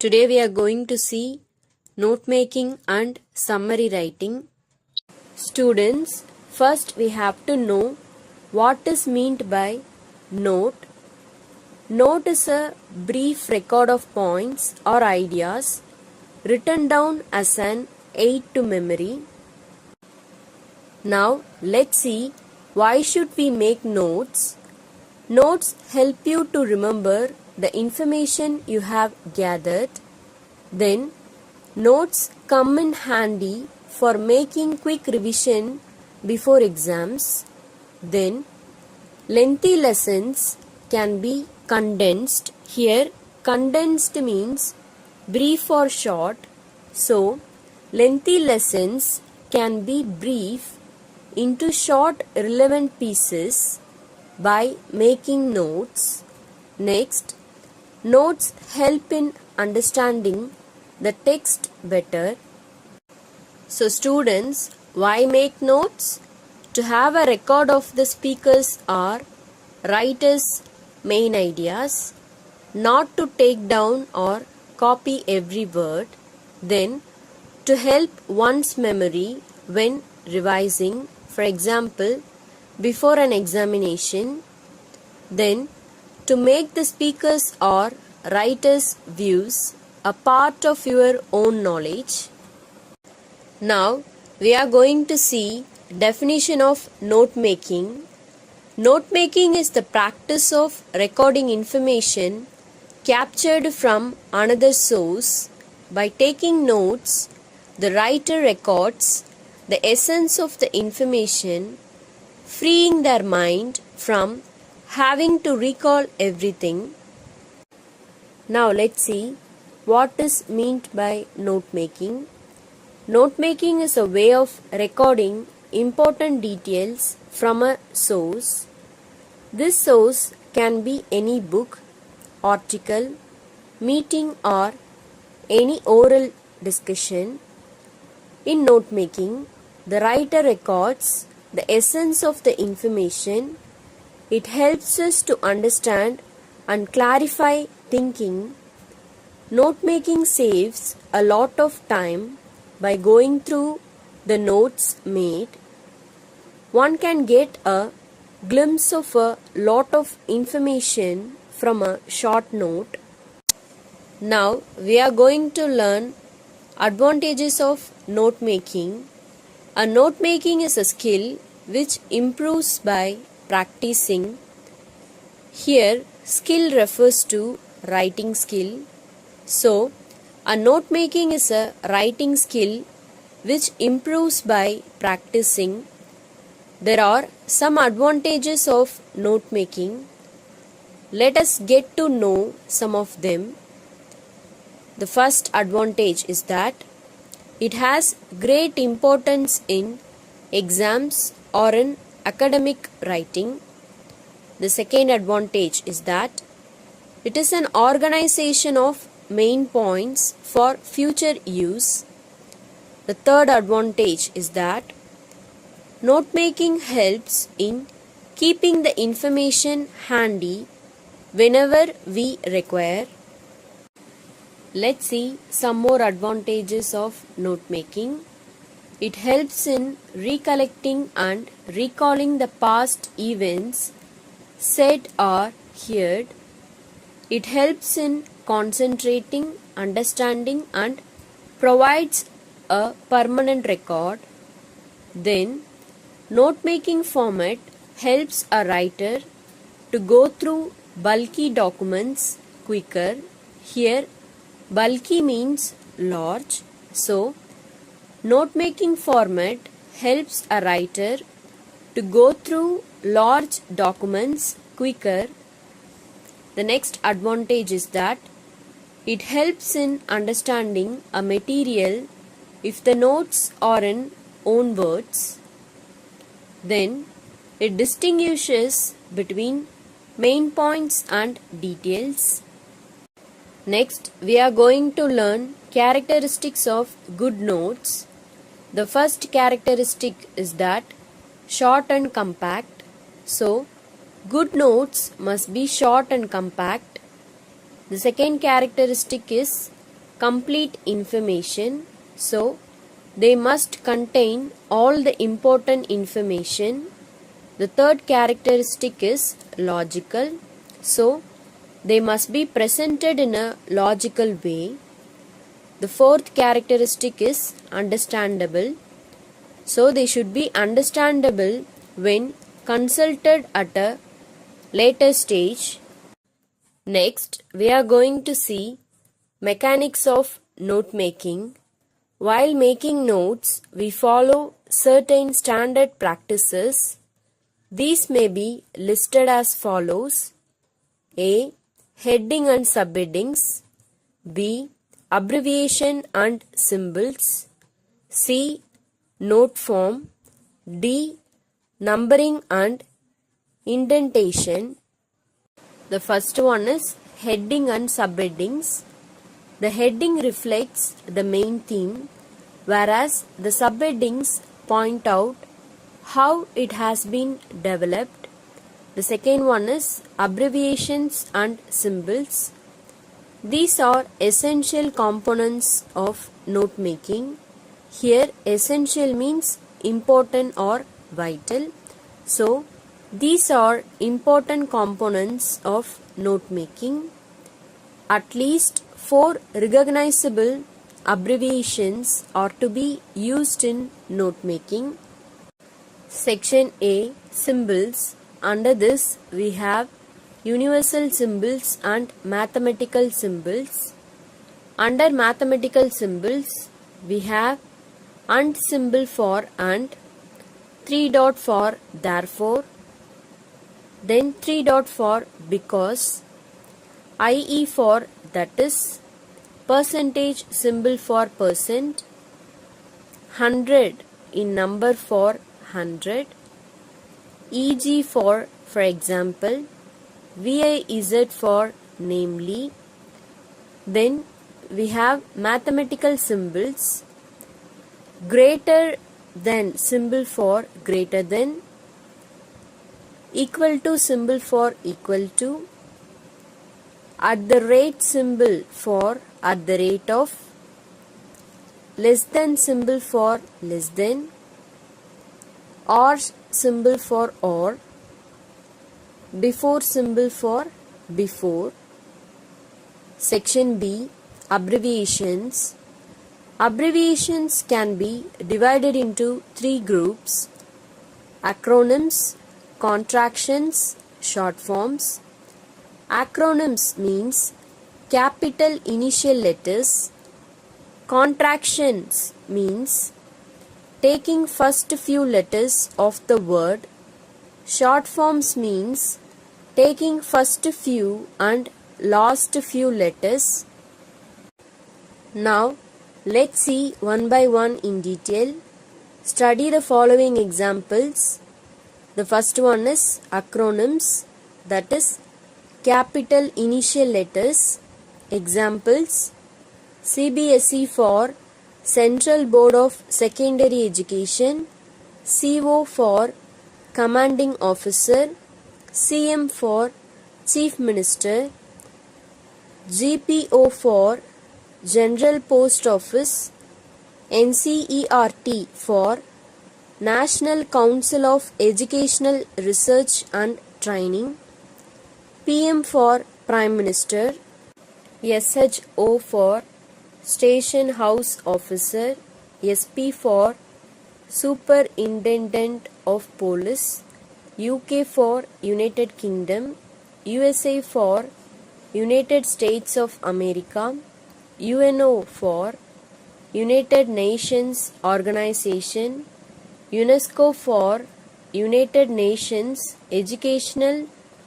Today we are going to see note making and summary writing. Students, first we have to know what is meant by note. Note is a brief record of points or ideas written down as an aid to memory. Now let's see why should we make notes. Notes help you to remember the information you have gathered. Then notes come in handy for making quick revision before exams. Then lengthy lessons can be condensed. Here condensed means brief or short. So lengthy lessons can be brief into short relevant pieces by making notes. Next, notes help in understanding the text better. So students, why make notes? To have a record of the speaker's or writer's main ideas, not to take down or copy every word. Then to help one's memory when revising, for example, before an examination. Then to make the speaker's or writer's views a part of your own knowledge. Now we are going to see definition of note making. Note making is the practice of recording information captured from another source. By taking notes, the writer records the essence of the information, freeing their mind from having to recall everything. Now let's see what is meant by note making. Note making is a way of recording important details from a source. This source can be any book, article, meeting, or any oral discussion. In note making, the writer records the essence of the information. It helps us to understand and clarify thinking. Note making saves a lot of time by going through the notes made. One can get a glimpse of a lot of information from a short note. Now we are going to learn advantages of note making. A note making is a skill which improves by practicing. Here skill refers to writing skill. So a note making is a writing skill which improves by practicing. There are some advantages of note making. Let us get to know some of them. The first advantage is that it has great importance in exams or in academic writing. The second advantage is that it is an organization of main points for future use. The third advantage is that note making helps in keeping the information handy whenever we require. Let's see some more advantages of note making. It helps in recollecting and recalling the past events said or heard. It helps in concentrating, understanding, and provides a permanent record. Then, note making format helps a writer to go through bulky documents quicker. Here, bulky means large. So, note making format helps a writer to go through large documents quicker. The next advantage is that it helps in understanding a material if the notes are in own words. Then it distinguishes between main points and details. Next, we are going to learn characteristics of good notes. The first characteristic is that short and compact. So, good notes must be short and compact. The second characteristic is complete information. So, they must contain all the important information. The third characteristic is logical. So, they must be presented in a logical way. The fourth characteristic is understandable. So, they should be understandable when consulted at a later stage. Next, we are going to see mechanics of note making. While making notes, we follow certain standard practices. These may be listed as follows: A. Heading and subheadings. B. Abbreviation and symbols. C. Note form. D. Numbering and indentation. The first one is heading and subheadings. The heading reflects the main theme, whereas the subheadings point out how it has been developed. The second one is abbreviations and symbols. These are essential components of note making. Here, essential means important or vital. So, these are important components of note making. At least 4 recognizable abbreviations are to be used in note making. Section A, symbols. Under this, we have universal symbols and mathematical symbols. Under mathematical symbols, we have and symbol for and, 3 dot for therefore, then 3 dot for because, IE for that is, percentage symbol for percent, 100 in number for 100, EG for example, VIZ for namely. Then we have mathematical symbols. Greater than symbol for greater than, equal to symbol for equal to, at the rate symbol for at the rate of, less than symbol for less than, or symbol for or, before symbol for before. Section B, abbreviations. Abbreviations can be divided into 3 groups: acronyms, contractions, short forms. Acronyms means capital initial letters. Contractions means taking first few letters of the word. Short forms means taking first few and last few letters. Now, let's see one by one in detail. Study the following examples. The first one is acronyms, that is capital initial letters. Examples: CBSE for Central Board of Secondary Education, CO for Commanding Officer, CM for Chief Minister, GPO for General Post Office, NCERT for National Council of Educational Research and Training, PM for Prime Minister, SHO for Station House Officer, SP for Superintendent of Police, UK for United Kingdom, USA for United States of America, UNO for United Nations Organization, UNESCO for United Nations Educational,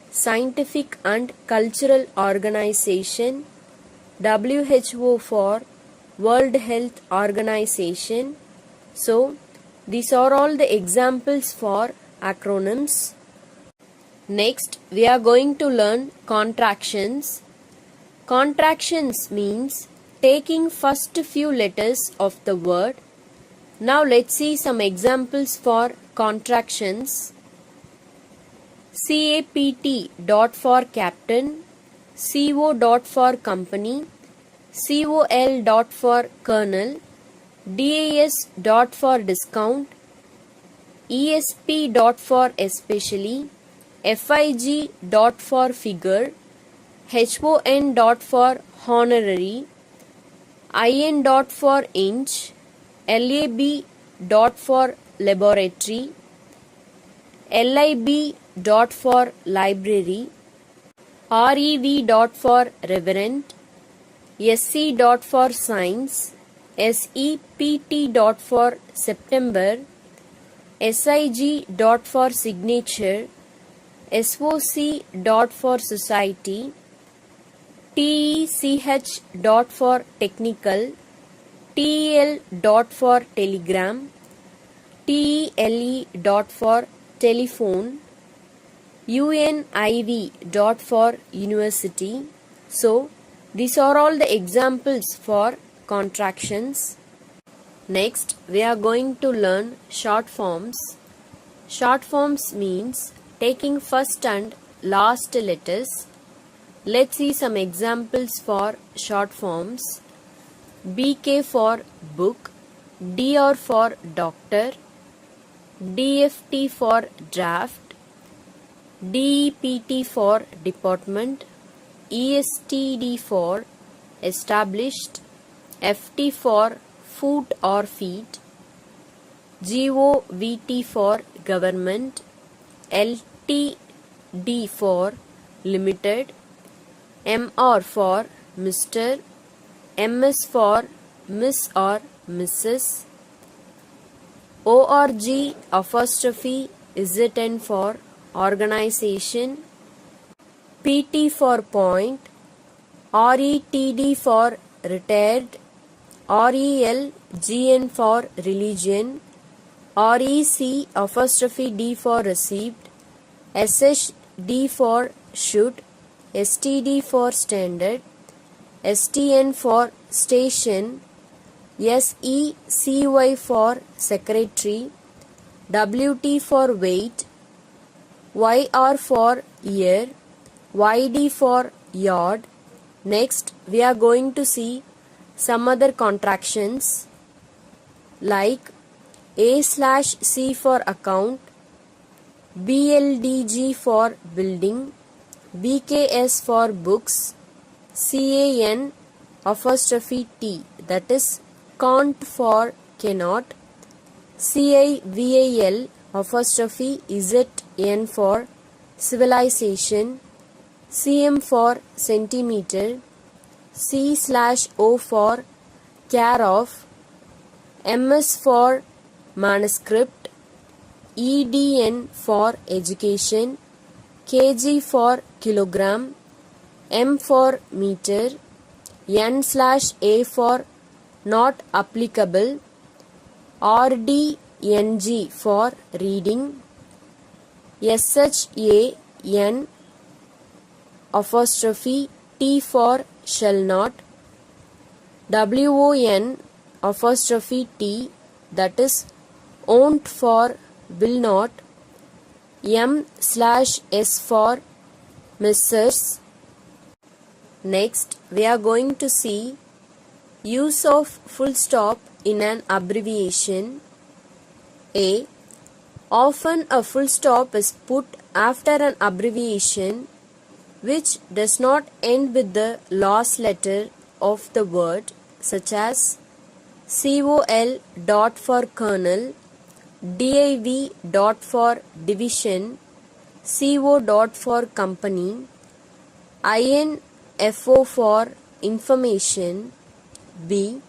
Scientific and Cultural Organization, WHO for World Health Organization. So, these are all the examples for acronyms. Next, we are going to learn contractions. Contractions means taking first few letters of the word. Now let's see some examples for contractions. CAPT dot for captain, CO dot for company, COL dot for kernel, DAS dot for discount, ESP dot for especially, FIG dot for figure, HON dot for honorary, IN dot for inch, LAB dot for laboratory, LIB dot for library, REV dot for reverend, SC dot for science, SEPT dot for September, SIG dot for signature, SOC dot for society, TECH dot for technical, TEL dot for telegram, TELE dot for telephone, UNIV dot for university. So, these are all the examples for contractions. Next, we are going to learn short forms. Short forms means taking first and last letters. Let's see some examples for short forms. BK for book, DR for doctor, DFT for draft, DEPT for department, ESTD for established, FT for foot or feet, GOVT for government, LTD for limited, MR for Mr., MS for Miss or Mrs., ORG apostrophe ZN for organization, PT for point, RETD for retired, RELGN for religion, REC apostrophe D for received, SHD for should, STD for standard, STN for station, SECY for secretary, WT for weight, YR for year, YD for yard. Next, we are going to see some other contractions like A/C for account, BLDG for building, BKS for books, CAN apostrophe T, that is can't for cannot, CIVAL apostrophe ZN for civilization, CM for centimeter, C/O for care of, MS for manuscript, EDN for education, kg for kilogram, M for meter, N/A for not applicable, RDNG for reading, SHAN apostrophe T for shall not, WON apostrophe T, that is won't for will not, M/S for messers. Next, we are going to see use of full stop in an abbreviation. A. Often a full stop is put after an abbreviation which does not end with the last letter of the word, such as COL dot for kernel, DIV dot for division, CO dot for company, INFO for information. B.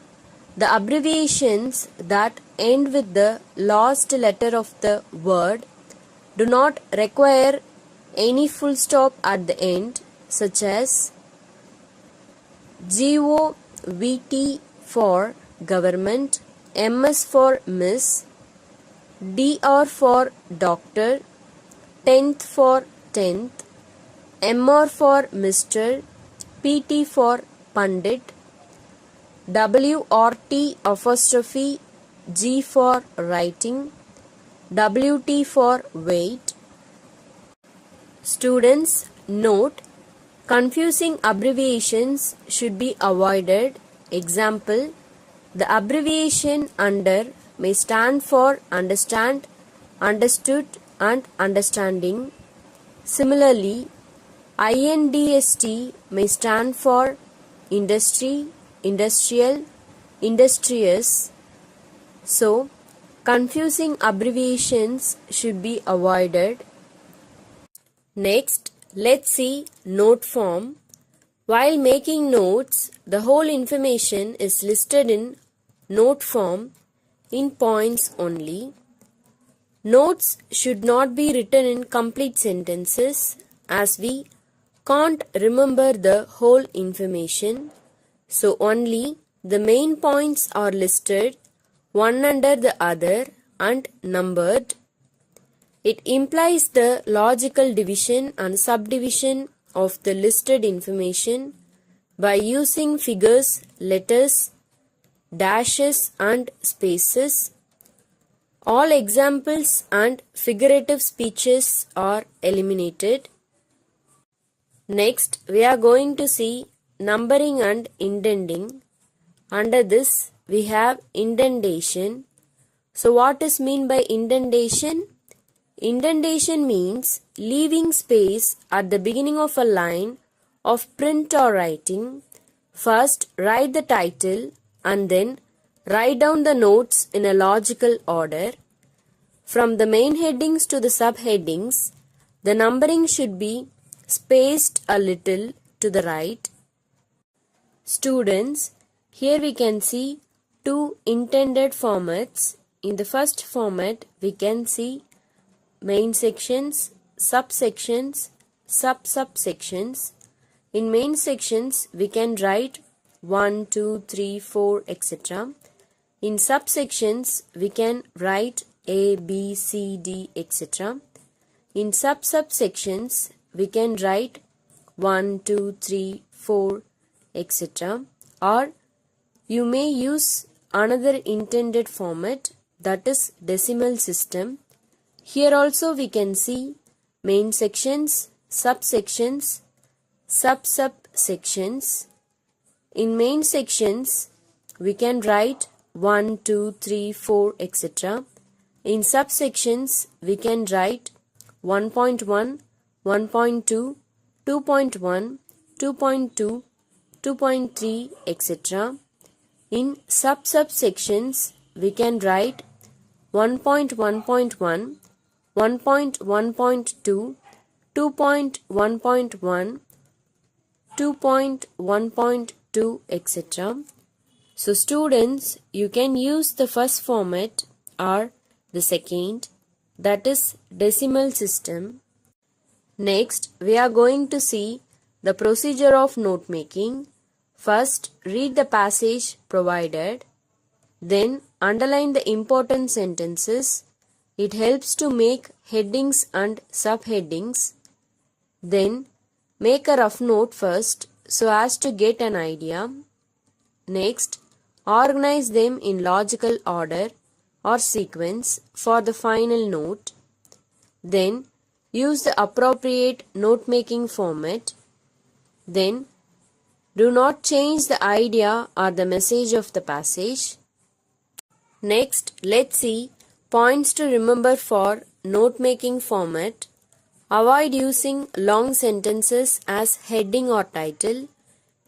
The abbreviations that end with the last letter of the word do not require any full stop at the end, such as GOVT for government, MS for miss, DR for doctor, 10th for 10th, MR for Mr., PT for Pandit, WRT apostrophe G for writing, WT for wait. Students, note, Confusing abbreviations should be avoided. Example, the abbreviation under may stand for understand, understood and understanding. Similarly, INDST may stand for industry, industrial, industrious. So, confusing abbreviations should be avoided. Next, let's see note form. While making notes, the whole information is listed in note form in points only. Notes should not be written in complete sentences as we can't remember the whole information. So only the main points are listed one under the other and numbered. It implies the logical division and subdivision of the listed information by using figures, letters, dashes and spaces. All examples and figurative speeches are eliminated. Next, we are going to see numbering and indenting. Under this, we have indentation. So, what is meant by indentation? Indentation means leaving space at the beginning of a line of print or writing. First, write the title and then write down the notes in a logical order. From the main headings to the subheadings, the numbering should be spaced a little to the right. Students, here we can see two intended formats. In the first format, we can see main sections, subsections, sub-subsections. In main sections, we can write 1, 2, 3, 4, etc. In subsections, we can write A, B, C, D, etc. In sub-subsections, we can write 1, 2, 3, 4, etc. Or you may use another intended format, that is decimal system. Here also we can see main sections, subsections, sub-subsections. In main sections, we can write 1, 2, 3, 4, etc. In subsections, we can write 1.1, 1.2, 2.1, 2.2, 2.3, etc. In sub-subsections, we can write 1.1.1, 1.1.2, 2.1.1, 2.1.2, etc. So students, you can use the first format or the second, that is decimal system. Next, we are going to see the procedure of note making. First, read the passage provided. Then, underline the important sentences. It helps to make headings and subheadings. Then, make a rough note first so as to get an idea. Next, organize them in logical order or sequence for the final note. Then, use the appropriate note-making format. Then, do not change the idea or the message of the passage. Next, let's see points to remember for note-making format. Avoid using long sentences as heading or title.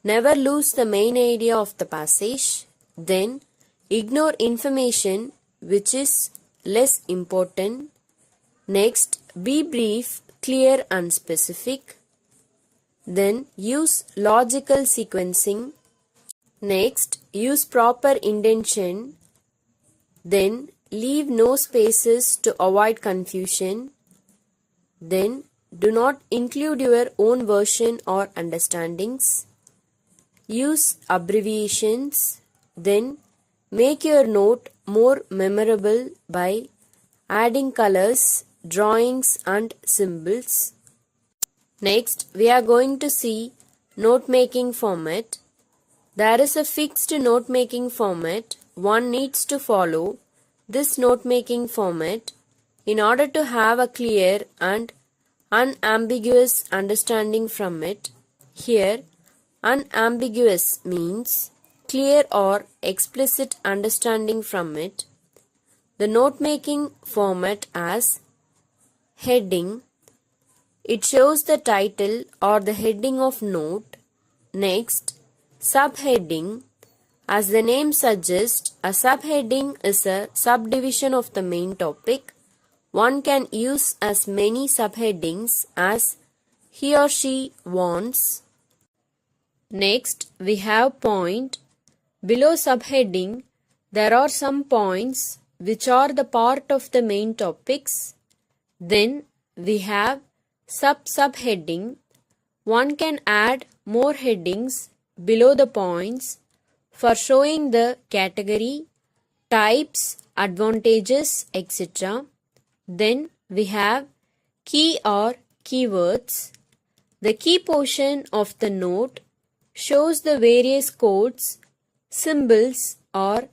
Never lose the main idea of the passage. Then, ignore information which is less important. Next, be brief, clear and specific. Then, use logical sequencing. Next, use proper indentation. Then, leave no spaces to avoid confusion. Then, do not include your own version or understandings. Use abbreviations. Then, make your note more memorable by adding colors, drawings and symbols. Next, we are going to see note-making format. There is a fixed note-making format. One needs to follow this note-making format in order to have a clear and unambiguous understanding from it. Here, unambiguous means clear or explicit understanding from it. The note-making format as heading. It shows the title or the heading of note. Next, subheading. As the name suggests, a subheading is a subdivision of the main topic. One can use as many subheadings as he or she wants. Next, we have point. Below subheading, there are some points which are the part of the main topics. Then we have subheading. One can add more headings below the points for showing the category, types, advantages, etc. Then we have key or keywords. The key portion of the note shows the various codes, symbols or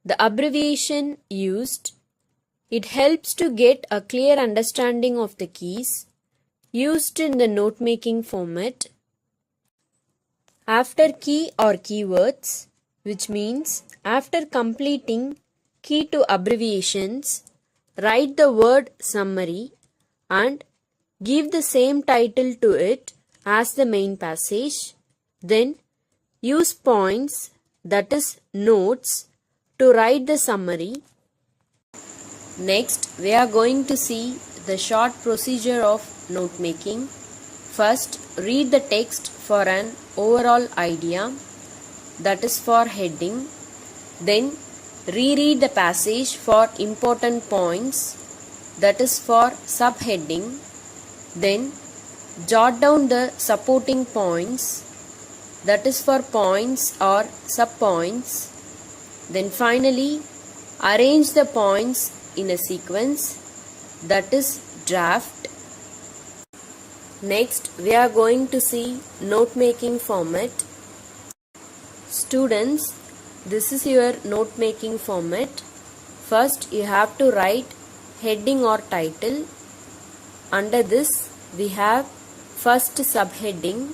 the abbreviation used. It helps to get a clear understanding of the keys used in the note-making format. After key or keywords, which means after completing key to abbreviations, write the word summary and give the same title to it as the main passage. Then use points, that is notes, to write the summary. Next, we are going to see the short procedure of note making. First, read the text for an overall idea, that is for heading. Then, reread the passage for important points, that is for subheading. Then, jot down the supporting points, that is for points or subpoints. Then finally, arrange the points in a sequence, that is draft. Next, we are going to see note-making format. Students, this is your note-making format. First, you have to write heading or title. Under this, we have first subheading.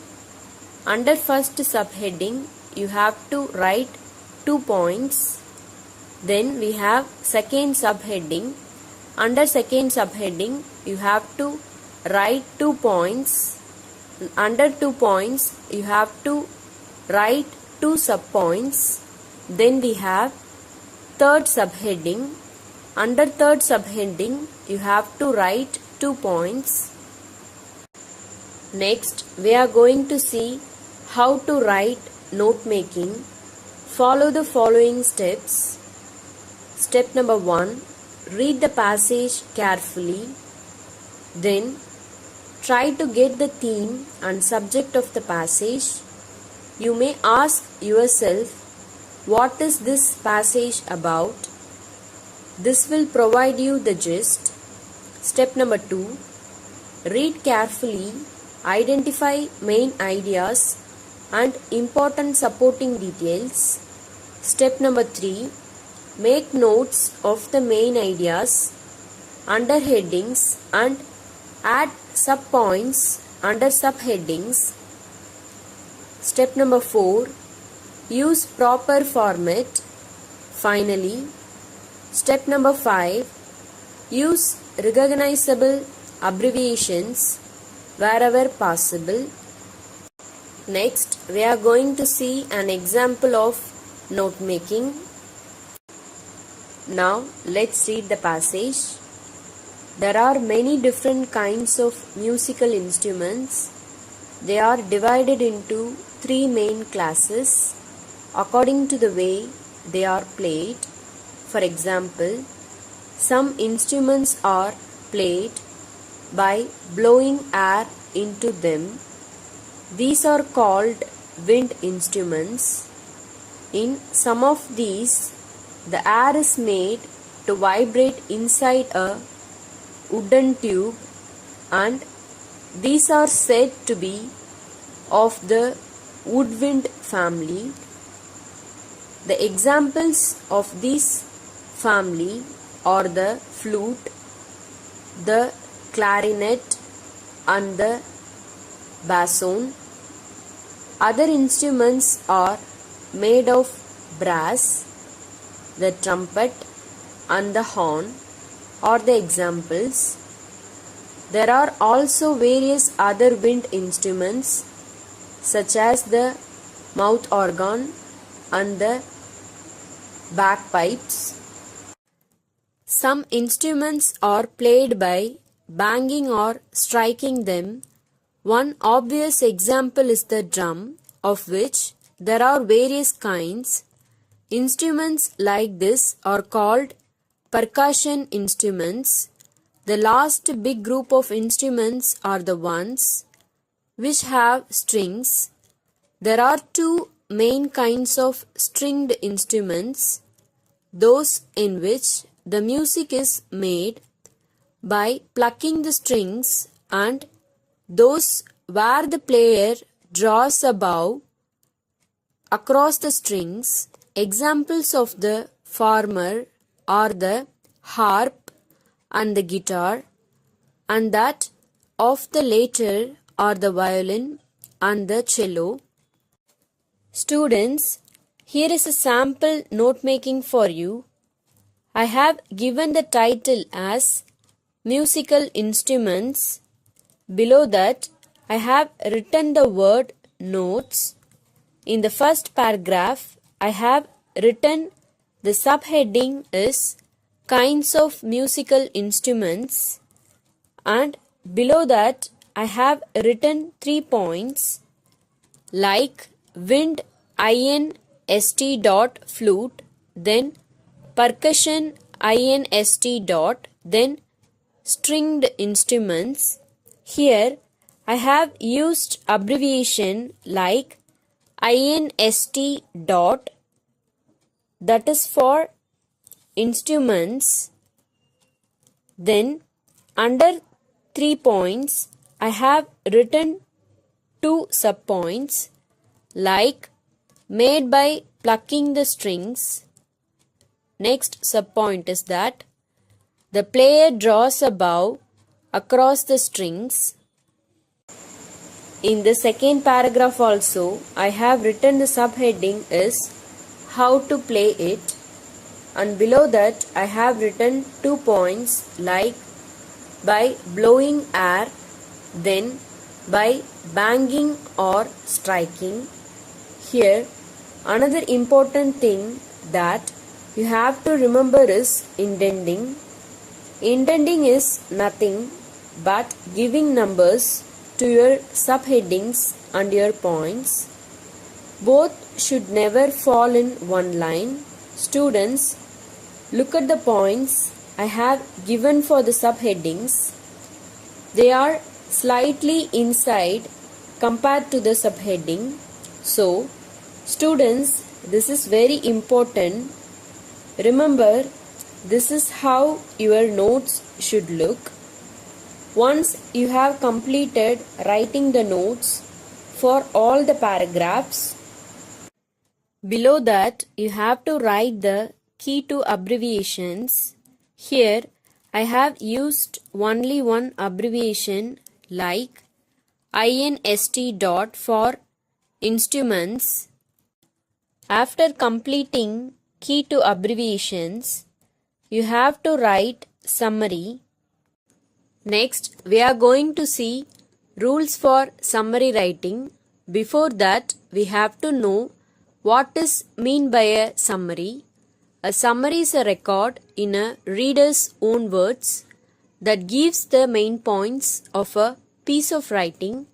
Under first subheading, you have to write 2 points. Then we have second subheading. Under second subheading, you have to write 2 points. Under 2 points, you have to write 2 subpoints. Then we have third subheading. Under third subheading, you have to write 2 points. Next, we are going to see how to write note making. Follow the following steps. Step number 1. Read the passage carefully. Then, try to get the theme and subject of the passage. You may ask yourself, what is this passage about? This will provide you the gist. Step number 2. Read carefully. Identify main ideas and important supporting details. Step number 3. Make notes of the main ideas under headings and add subpoints under subheadings. Step number 4. Use proper format. Finally, step number 5. Use recognizable abbreviations wherever possible. Next, we are going to see an example of note making. Now, let's read the passage. There are many different kinds of musical instruments. They are divided into 3 main classes according to the way they are played. For example, some instruments are played by blowing air into them. These are called wind instruments. In some of these, the air is made to vibrate inside a wooden tube, and these are said to be of the woodwind family. The examples of this family are the flute, the clarinet and the bassoon. Other instruments are made of brass. The trumpet and the horn are the examples. There are also various other wind instruments such as the mouth organ and the bagpipes. Some instruments are played by banging or striking them. One obvious example is the drum, of which there are various kinds. Instruments like this are called percussion instruments. The last big group of instruments are the ones which have strings. There are two main kinds of stringed instruments: those in which the music is made by plucking the strings, and those where the player draws a bow across the strings. Examples of the former are the harp and the guitar, and that of the later are the violin and the cello. Students, here is a sample note making for you. I have given the title as musical instruments. Below that, I have written the word notes. In the first paragraph, I have written the subheading is kinds of musical instruments, and below that I have written 3 points like wind inst dot flute, then percussion inst dot, then stringed instruments. Here I have used abbreviation like inst dot, that is for instruments. Then under 3 points I have written 2 subpoints like made by plucking the strings. Next subpoint is that the player draws a bow across the strings. In the second paragraph also, I have written the subheading is how to play it, and below that I have written 2 points like by blowing air, then by banging or striking. Here, another important thing that you have to remember is indenting. Indenting is nothing but giving numbers to your subheadings and your points. Both should never fall in one line. Students, look at the points I have given for the subheadings. They are slightly inside compared to the subheading. So, students, this is very important. Remember, this is how your notes should look. Once you have completed writing the notes for all the paragraphs, below that you have to write the key to abbreviations. Here I have used only one abbreviation like inst dot for instruments. After completing key to abbreviations, you have to write summary. Next, we are going to see rules for summary writing. Before that, we have to know what is mean by a summary. A summary is a record in a reader's own words that gives the main points of a piece of writing,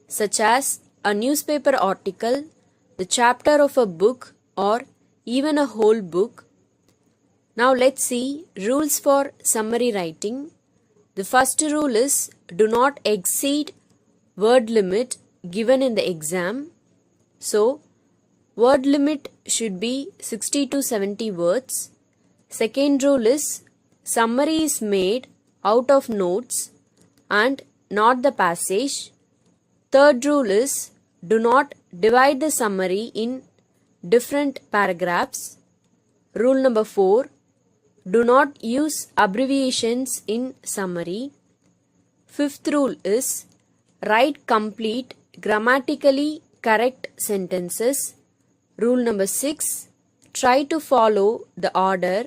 such as a newspaper article, the chapter of a book, or even a whole book. Now let's see rules for summary writing. The first rule is do not exceed word limit given in the exam. So, word limit should be 60 to 70 words. Second rule is summary is made out of notes and not the passage. Third rule is do not divide the summary in different paragraphs. Rule number 4. Do not use abbreviations in summary. Fifth rule is write complete, grammatically correct sentences. Rule number 6. Try to follow the order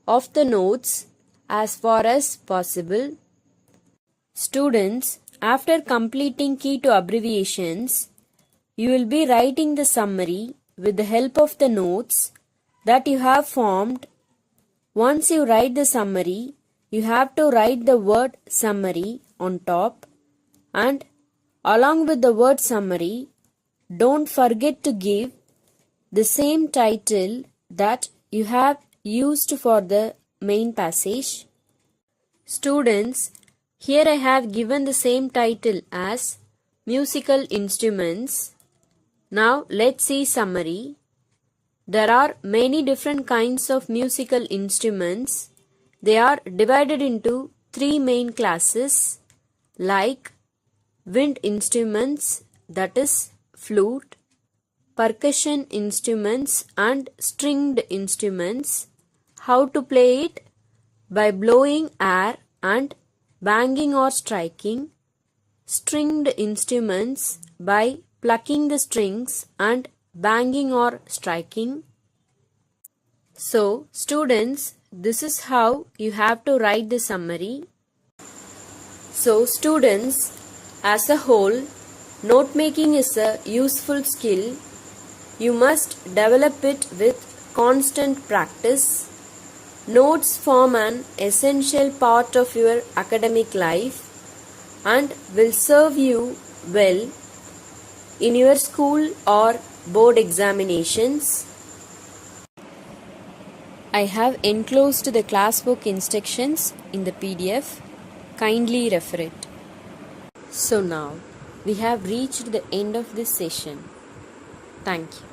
of the notes as far as possible. Students, after completing key to abbreviations, you will be writing the summary with the help of the notes that you have formed. Once you write the summary, you have to write the word summary on top, and along with the word summary, don't forget to give the same title that you have used for the main passage. Students, here I have given the same title as musical instruments. Now let's see summary. There are many different kinds of musical instruments. They are divided into 3 main classes like wind instruments, that is flute, percussion instruments and stringed instruments. How to play it? By blowing air and banging or striking. Stringed instruments by plucking the strings and banging or striking. So, students, this is how you have to write the summary. So, students, as a whole, note making is a useful skill. You must develop it with constant practice. Notes form an essential part of your academic life and will serve you well in your school or board examinations. I have enclosed the classwork instructions in the PDF. Kindly refer it. So now we have reached the end of this session. Thank you.